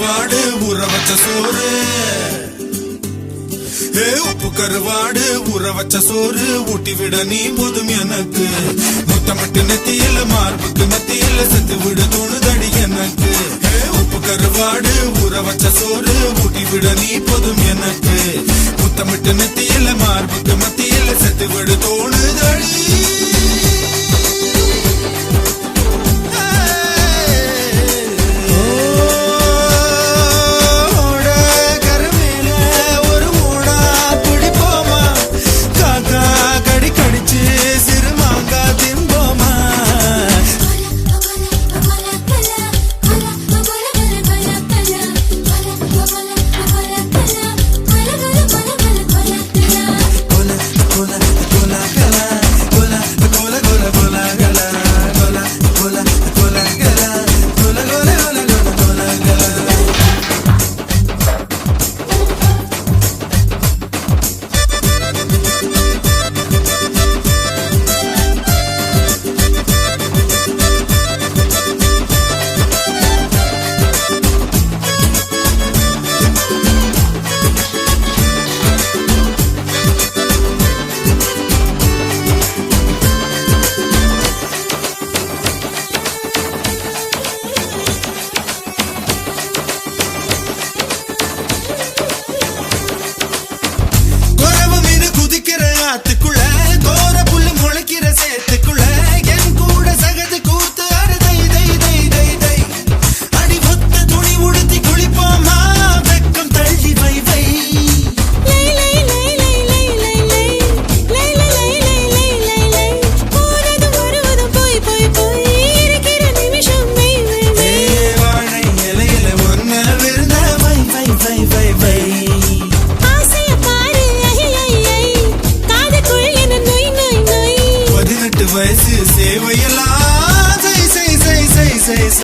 கருவாடு ஊற வச்ச சோறு உப்பு கருவாடு ஊற வச்ச சோறு ஊட்டி விட நீ போதும் எனக்கு முத்தமிட்டு நெத்தியில மார்புக்கு மத்தியில செத்து விட தோணுதடி எனக்கு உப்பு கருவாடு ஊற வச்ச சோறு ஊட்டி விட நீ போதும் எனக்கு முத்தமிட்டு நெத்தியில மார்புக்கு மத்தியில செத்து விட தோணுதடி கோர புல்லு முளைக்கிற சேத்துக்குள்ள என் கூட சகது கூத்து அறுதை அடி ஒத்த துணி உடுத்தி குளிப்போமா வெக்கம் தள்ளி வை வை வாழை இலையில ஒன்ன விருந்த வை வை வை வை வை